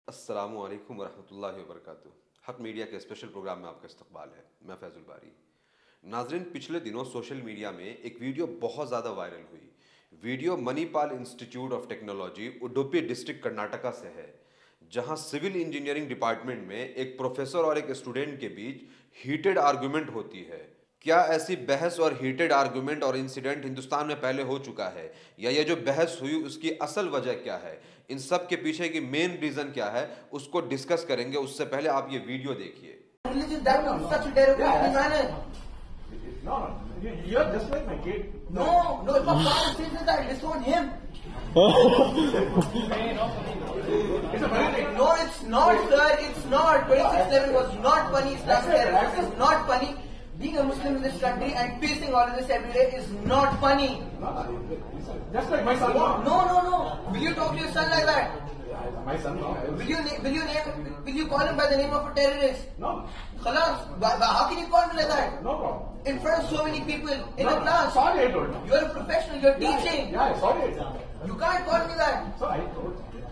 अस्सलामु अलैकुम वरहमतुल्लाहि वबरकातुहू। हक मीडिया के स्पेशल प्रोग्राम में आपका इस्तकबाल है। मैं फैजुल बारी। नाजरीन, पिछले दिनों सोशल मीडिया में एक वीडियो बहुत ज़्यादा वायरल हुई। Video Manipal institute of technology Udupi district Karnataka से है, जहां सिविल इंजीनियरिंग डिपार्टमेंट में एक प्रोफेसर और एक स्टूडेंट के बीच हीटेड आर्गुमेंट होती है। क्या ऐसी बहस और हीटेड आर्गुमेंट और इंसिडेंट हिंदुस्तान में पहले हो चुका है, या ये जो बहस हुई उसकी असल वजह क्या है, इन सब के पीछे की मेन रीजन क्या है, उसको डिस्कस करेंगे। उससे पहले आप ये वीडियो देखिए। Religion done in such a derogatory manner. No, you're just like my kid. No, if my father says that, I disown him. It's a funny thing. No, it's not, sir. It's not. 26/11 was not funny. Islamic terrorism is not funny. Being a Muslim in this country and facing all of this every day is not funny. Just like my son. No. Will you talk to your son like that? My son. No. Will you call him by the name of a terrorist? No. Khalas. How can you call him like that? No problem. In front of so many people in a class. Sorry, I told you. You're a professional. You're teaching. Yeah, sorry, I told you. You can't call me that. So I told you.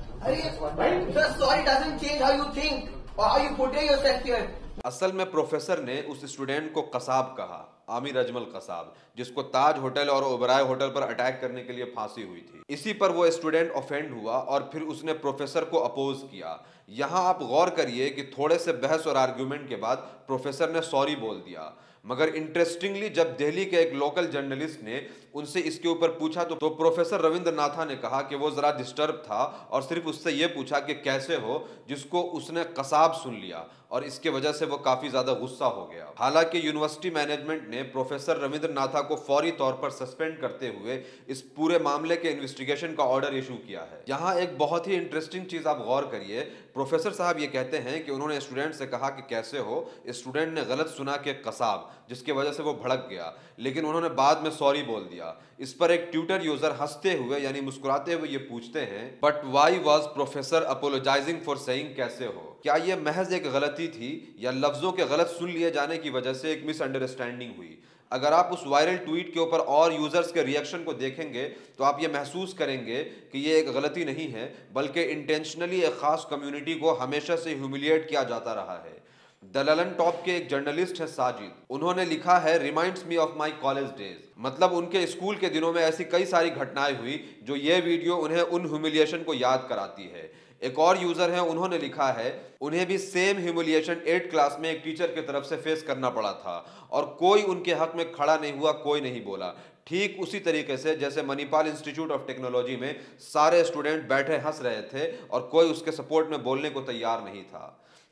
Right? Sir, sorry doesn't change how you think or how you portray yourself here. असल में professor ने उस student को कसाब कहा, आमिर अजमल कसाब, जिसको ताज hotel और Oberoi hotel पर attack करने के लिए फांसी हुई थी। इसी पर वो स्टूडेंट ऑफेंड हुआ और फिर उसने प्रोफेसर को अपोज किया। यहाँ आप गौर करिए कि थोड़े से बहस और आर्ग्यूमेंट के बाद प्रोफेसर ने सॉरी बोल दिया। मगर इंटरेस्टिंगली जब दिल्ली के एक लोकल जर्नलिस्ट ने उनसे इसके ऊपर पूछा तो प्रोफेसर रविंद्र नाथा ने कहा कि वो जरा डिस्टर्ब था और सिर्फ उससे ये पूछा कि कैसे हो, जिसको उसने कसाब सुन लिया और इसके वजह से वो काफी ज्यादा गुस्सा हो गया। हालांकि यूनिवर्सिटी मैनेजमेंट ने प्रोफेसर रविंद्र नाथा को फौरी तौर पर सस्पेंड करते हुए इस पूरे मामले के इन्वेस्टिगेशन का ऑर्डर इशू किया है। यहाँ एक बहुत ही इंटरेस्टिंग चीज आप गौर करिए। प्रोफेसर साहब ये कहते हैं कि उन्होंने स्टूडेंट से कहा कि कैसे हो, स्टूडेंट ने गलत सुना कि कसाब, जिसकी वजह से वो भड़क गया, लेकिन उन्होंने बाद में सॉरी बोल दिया। इस पर एक ट्विटर यूजर हंसते हुए यानी मुस्कुराते हुए ये पूछते हैं, but why was professor apologising for saying कैसे हो? क्या ये महज एक गलती थी या लफ्जों के गलत सुन लिए जाने की वजह से एक मिसअंडरस्टैंडिंग हुई? अगर आप उस वायरल ट्वीट के ऊपर और यूजर्स के रिएक्शन को देखेंगे तो आप ये महसूस करेंगे कि ये एक गलती नहीं है, बल्कि इंटेंशनली एक खास कम्युनिटी को हमेशा से ह्यूमिलिएट किया जाता रहा है। द ललन टॉप के एक जर्नलिस्ट है साजिद, उन्होंने लिखा है reminds me of my college days. मतलब उनके स्कूल के दिनों में ऐसी कई सारी घटनाएं हुई जो ये वीडियो उन्हें उन ह्यूमिलिएशन को याद कराती है। एक और यूजर है, उन्होंने लिखा है उन्हें भी सेम ह्यूमिलिएशन 8th क्लास में एक टीचर की तरफ से फेस करना पड़ा था और कोई उनके हक में खड़ा नहीं हुआ, कोई नहीं बोला। ठीक उसी तरीके से जैसे मणिपाल इंस्टीट्यूट ऑफ टेक्नोलॉजी में सारे स्टूडेंट बैठे हंस रहे थे और कोई उसके सपोर्ट में बोलने को तैयार नहीं था।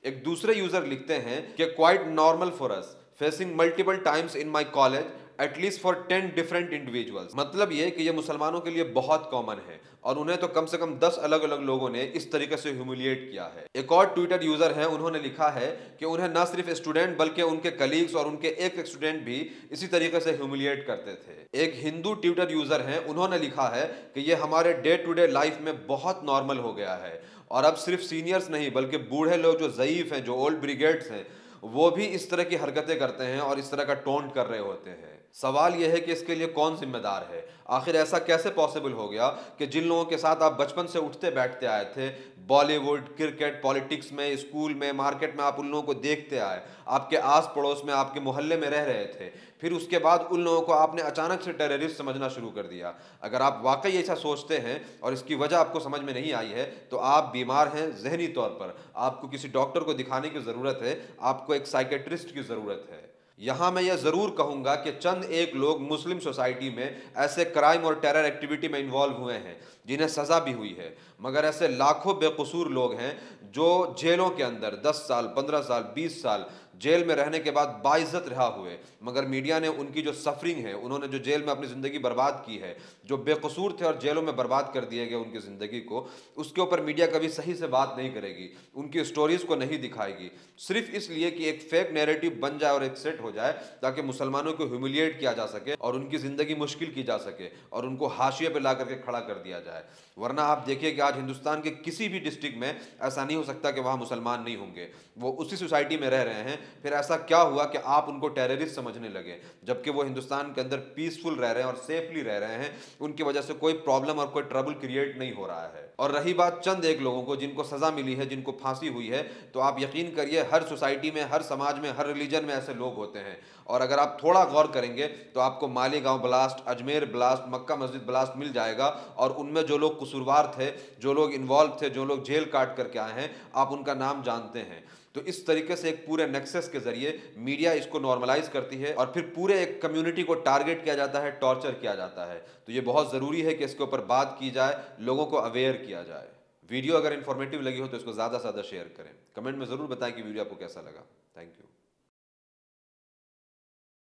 एक दूसरे यूजर लिखते हैं कि quite normal for us facing multiple times in my college at least for 10 different individuals. मतलब ये कि ये मुसलमानों के लिए बहुत कॉमन है और उन्हें तो कम से कम 10 अलग अलग लोगों ने इस तरीके से ह्यूमिलिएट किया है। एक और ट्विटर यूजर है, उन्होंने लिखा है कि उन्हें न सिर्फ स्टूडेंट बल्कि उनके कलीग्स और उनके एक स्टूडेंट भी इसी तरीके से ह्यूमिलिएट करते थे। एक हिंदू ट्विटर यूजर है, उन्होंने लिखा है कि ये हमारे डे टू डे लाइफ में बहुत नॉर्मल हो गया है और अब सिर्फ सीनियर्स नहीं बल्कि बूढ़े लोग जो ज़ईफ हैं, जो ओल्ड ब्रिगेड्स हैं, वो भी इस तरह की हरकतें करते हैं और इस तरह का टोंट कर रहे होते हैं। सवाल यह है कि इसके लिए कौन जिम्मेदार है? आखिर ऐसा कैसे पॉसिबल हो गया कि जिन लोगों के साथ आप बचपन से उठते बैठते आए थे, बॉलीवुड, क्रिकेट, पॉलिटिक्स में, स्कूल में, मार्केट में, आप उन लोगों को देखते आए, आपके आस पड़ोस में, आपके मोहल्ले में रह रहे थे, फिर उसके बाद उन लोगों को आपने अचानक से टेररिस्ट समझना शुरू कर दिया। अगर आप वाकई ऐसा सोचते हैं और इसकी वजह आपको समझ में नहीं आई है तो आप बीमार हैं जहनी तौर पर। आपको किसी डॉक्टर को दिखाने की ज़रूरत है, आपको एक साइकेट्रिस्ट की ज़रूरत है। यहाँ मैं यह ज़रूर कहूँगा कि चंद एक लोग मुस्लिम सोसाइटी में ऐसे क्राइम और टेरर एक्टिविटी में इन्वॉल्व हुए हैं जिन्हें सज़ा भी हुई है, मगर ऐसे लाखों बेकसूर लोग हैं जो जेलों के अंदर 10 साल, 15 साल, 20 साल जेल में रहने के बाद बाइज्जत रहा हुए, मगर मीडिया ने उनकी जो सफरिंग है, उन्होंने जो जेल में अपनी ज़िंदगी बर्बाद की है, जो बेकसूर थे और जेलों में बर्बाद कर दिए गए उनकी ज़िंदगी को, उसके ऊपर मीडिया कभी सही से बात नहीं करेगी, उनकी स्टोरीज़ को नहीं दिखाएगी, सिर्फ इसलिए कि एक फेक नैरेटिव बन जाए और एक सेट हो जाए ताकि मुसलमानों को ह्यूमिलिएट किया जा सके और उनकी ज़िंदगी मुश्किल की जा सके और उनको हाशिए पर ला करके खड़ा कर दिया जाए। वरना आप देखिए कि आज हिंदुस्तान के किसी भी डिस्ट्रिक्ट में ऐसा नहीं हो सकता कि वहाँ मुसलमान नहीं होंगे, वो उसी सोसाइटी में रह रहे हैं। फिर ऐसा क्या हुआ कि आप उनको टेररिस्ट समझने लगे, जबकि वो हिंदुस्तान के अंदर पीसफुल रह रहे हैं और सेफली रह रहे हैं, उनकी वजह से कोई प्रॉब्लम और कोई ट्रबल क्रिएट नहीं हो रहा है। और रही बात चंद एक लोगों को जिनको सजा मिली है, जिनको फांसी हुई है, तो आप यकीन करिए हर सोसाइटी में, हर समाज में, हर रिलीजन में ऐसे लोग होते हैं। और अगर आप थोड़ा गौर करेंगे तो आपको मालीगांव ब्लास्ट, अजमेर ब्लास्ट, मक्का मस्जिद ब्लास्ट मिल जाएगा, और उनमें जो लोग कसूरवार थे, जो लोग इन्वॉल्व थे, जो लोग जेल काट करके आए हैं, आप उनका नाम जानते हैं। तो इस तरीके से एक पूरे नेक्सस के जरिए मीडिया इसको नॉर्मलाइज करती है और फिर पूरे एक कम्युनिटी को टारगेट किया जाता है, टॉर्चर किया जाता है। तो ये बहुत ज़रूरी है कि इसके ऊपर बात की जाए, लोगों को अवेयर किया जाए। वीडियो अगर इन्फॉर्मेटिव लगी हो तो इसको ज़्यादा से ज़्यादा शेयर करें। कमेंट में ज़रूर बताएं कि वीडियो आपको कैसा लगा। Thank you.